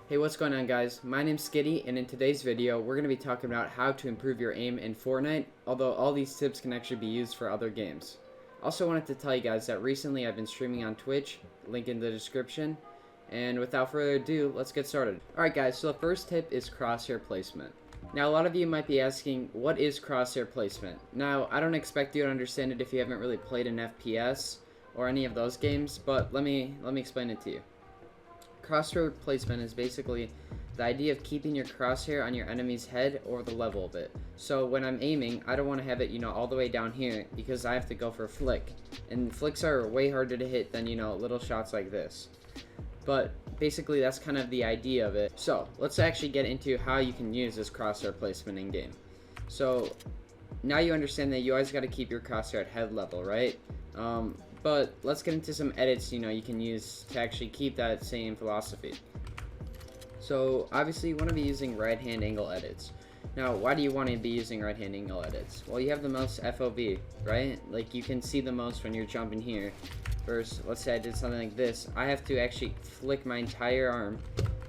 Hey, what's going on, guys? My name's Skitty, and in today's video we're going to be talking about how to improve your aim in Fortnite, although all these tips can actually be used for other games. Also wanted to tell you guys that recently I've been streaming on Twitch, link in the description, and without further ado, let's get started. Alright guys, so the first tip is Crosshair Placement. Now a lot of you might be asking, what is Crosshair Placement? Now, I don't expect you to understand it if you haven't really played an FPS or any of those games, but let me explain it to you. Crosshair placement is basically the idea of keeping your crosshair on your enemy's head or the level of it. So when I'm aiming, I don't want to have it, all the way down here because I have to go for a flick. And flicks are way harder to hit than, little shots like this. But basically that's kind of the idea of it. So let's actually get into how you can use this crosshair placement in game. So now you understand that you always got to keep your crosshair at head level, right? But let's get into some edits you can use to actually keep that same philosophy. So obviously you want to be using right hand angle edits. Now why do you want to be using right hand angle edits? Well, you have the most FOV, right? Like you can see the most when you're jumping here. Versus, let's say I did something like this, I have to actually flick my entire arm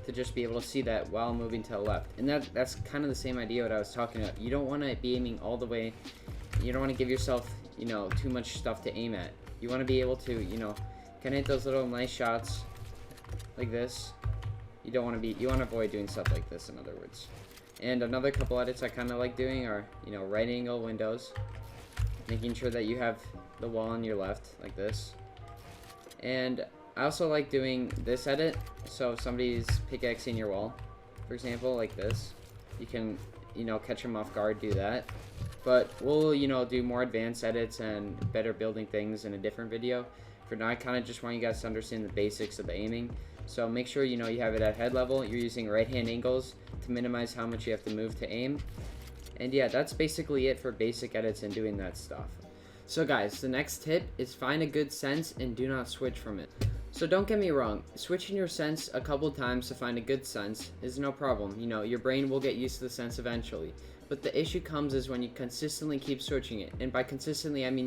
to just be able to see that while moving to the left. And that's kind of the same idea what I was talking about. You don't want to be aiming all the way. You don't want to give yourself too much stuff to aim at. You want to be able to, kind of hit those little nice shots like this. You want to avoid doing stuff like this, in other words. And another couple edits I kind of like doing are, right angle windows. Making sure that you have the wall on your left, like this. And I also like doing this edit. So if somebody's pickaxing your wall, for example, like this, you can, catch them off guard, do that. But we'll, do more advanced edits and better building things in a different video. For now, I kind of just want you guys to understand the basics of the aiming. So make sure, you have it at head level. You're using right hand angles to minimize how much you have to move to aim. And yeah, that's basically it for basic edits and doing that stuff. So guys, the next tip is find a good sense and do not switch from it. So don't get me wrong, switching your sense a couple times to find a good sense is no problem. Your brain will get used to the sense eventually. But the issue comes is when you consistently keep switching it. And by consistently, I mean,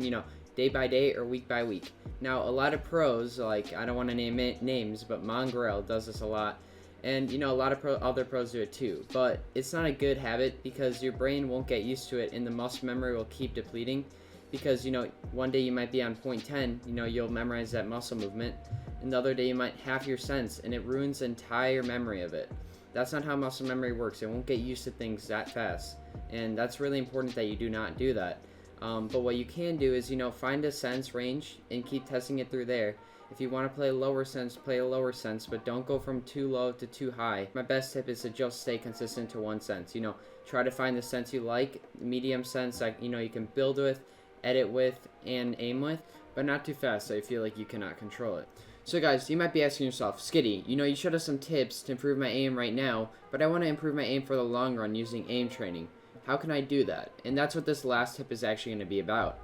day by day or week by week. Now, a lot of pros, like, I don't want to name names, but Mongrel does this a lot. And, a lot of other pros do it too. But it's not a good habit because your brain won't get used to it and the muscle memory will keep depleting. Because, one day you might be on point 10, you'll memorize that muscle movement. And the other day you might half your sense and it ruins the entire memory of it. That's not how muscle memory works. It won't get used to things that fast. And that's really important that you do not do that. But what you can do is, find a sense range and keep testing it through there. If you want to play a lower sense, play a lower sense, but don't go from too low to too high. My best tip is to just stay consistent to one sense. Try to find the sense you like, the medium sense that, you can build with, edit with, and aim with, but not too fast so you feel like you cannot control it. So guys, you might be asking yourself, Skitty, you showed us some tips to improve my aim right now, but I want to improve my aim for the long run using aim training. How can I do that? And that's what this last tip is actually going to be about.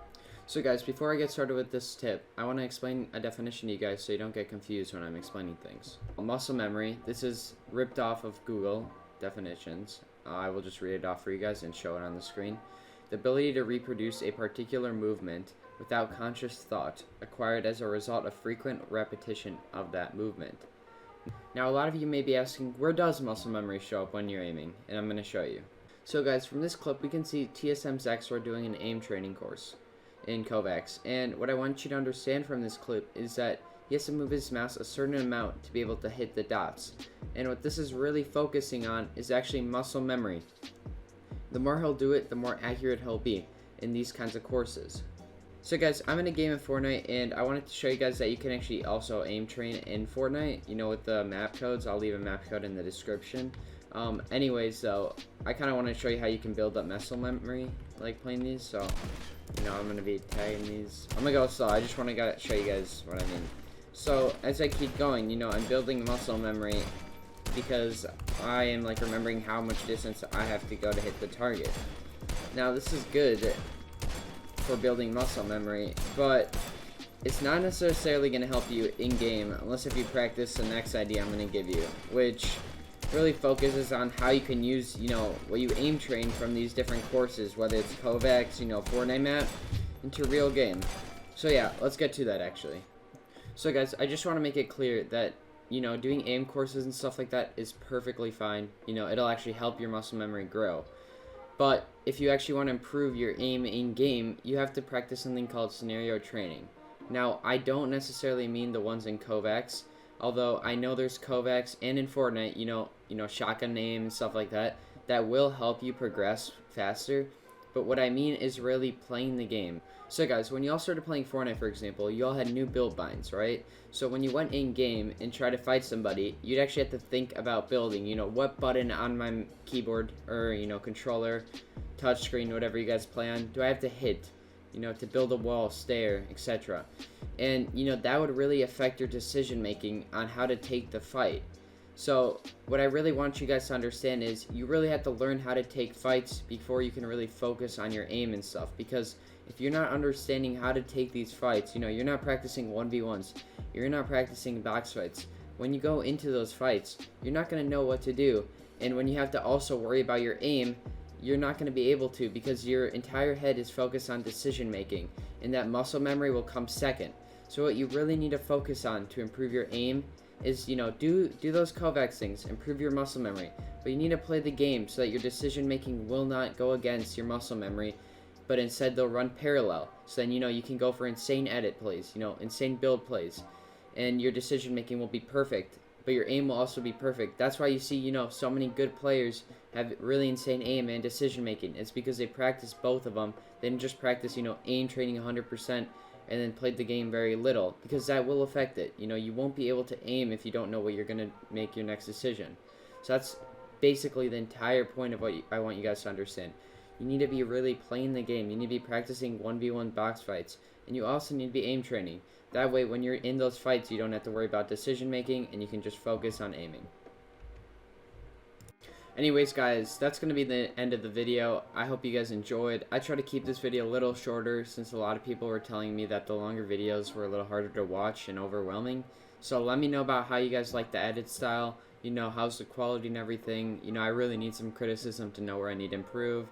So guys, before I get started with this tip, I want to explain a definition to you guys so you don't get confused when I'm explaining things. Muscle memory, this is ripped off of Google definitions. I will just read it off for you guys and show it on the screen. The ability to reproduce a particular movement without conscious thought, acquired as a result of frequent repetition of that movement. Now a lot of you may be asking, where does muscle memory show up when you're aiming? And I'm going to show you. So guys, from this clip we can see TSM Zexrow doing an aim training course in kovaaks. And what I want you to understand from this clip is that he has to move his mouse a certain amount to be able to hit the dots. And what this is really focusing on is actually muscle memory. The more he'll do it, the more accurate he'll be in these kinds of courses. So guys, I'm in a game of Fortnite and I wanted to show you guys that you can actually also aim train in Fortnite, with the map codes. I'll leave a map code in the description. Anyways though, I kind of want to show you how you can build up muscle memory like playing these. So, I'm going to be tagging these. I'm going to go slow. I just want to show you guys what I mean. So as I keep going, I'm building muscle memory because I am remembering how much distance I have to go to hit the target. Now this is good for building muscle memory, but it's not necessarily going to help you in game unless if you practice the next idea I'm going to give you, which really focuses on how you can use what you aim train from these different courses, whether it's kovaaks, Fortnite map, into real game. So yeah, let's get to that actually. So guys, I just want to make it clear that doing aim courses and stuff like that is perfectly fine. It'll actually help your muscle memory grow. But if you actually want to improve your aim in game, you have to practice something called scenario training. Now, I don't necessarily mean the ones in kovaaks, although I know there's kovaaks, and in Fortnite, shotgun aim and stuff like that will help you progress faster. But what I mean is really playing the game. So guys, when you all started playing Fortnite, for example, you all had new build binds, right? So when you went in game and tried to fight somebody, you'd actually have to think about building, what button on my keyboard or, controller, touchscreen, whatever you guys play on, do I have to hit, to build a wall, stair, etc. And, that would really affect your decision making on how to take the fight. So what I really want you guys to understand is you really have to learn how to take fights before you can really focus on your aim and stuff, because if you're not understanding how to take these fights, you're not practicing 1v1s, you're not practicing box fights. When you go into those fights, you're not going to know what to do, and when you have to also worry about your aim, you're not going to be able to, because your entire head is focused on decision making, and that muscle memory will come second. So what you really need to focus on to improve your aim is, do those kovaaks things, improve your muscle memory, but you need to play the game so that your decision making will not go against your muscle memory, but instead they'll run parallel. So then, you can go for insane edit plays, insane build plays, and your decision making will be perfect, but your aim will also be perfect. That's why you see, so many good players have really insane aim and decision making. It's because they practice both of them. They didn't just practice, aim training 100%, and then played the game very little, because that will affect it. You won't be able to aim if you don't know what you're going to make your next decision. So that's basically the entire point of what I want you guys to understand. You need to be really playing the game. You need to be practicing 1v1 box fights, and you also need to be aim training. That way, when you're in those fights, you don't have to worry about decision making, and you can just focus on aiming. Anyways, guys, that's going to be the end of the video. I hope you guys enjoyed. I try to keep this video a little shorter since a lot of people were telling me that the longer videos were a little harder to watch and overwhelming. So let me know about how you guys like the edit style. How's the quality and everything. I really need some criticism to know where I need to improve.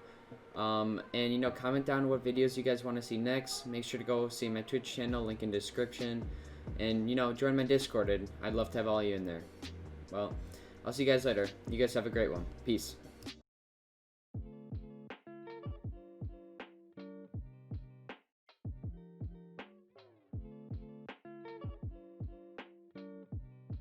And comment down what videos you guys want to see next. Make sure to go see my Twitch channel, link in description. And, join my Discord. I'd love to have all you in there. Well, I'll see you guys later. You guys have a great one. Peace.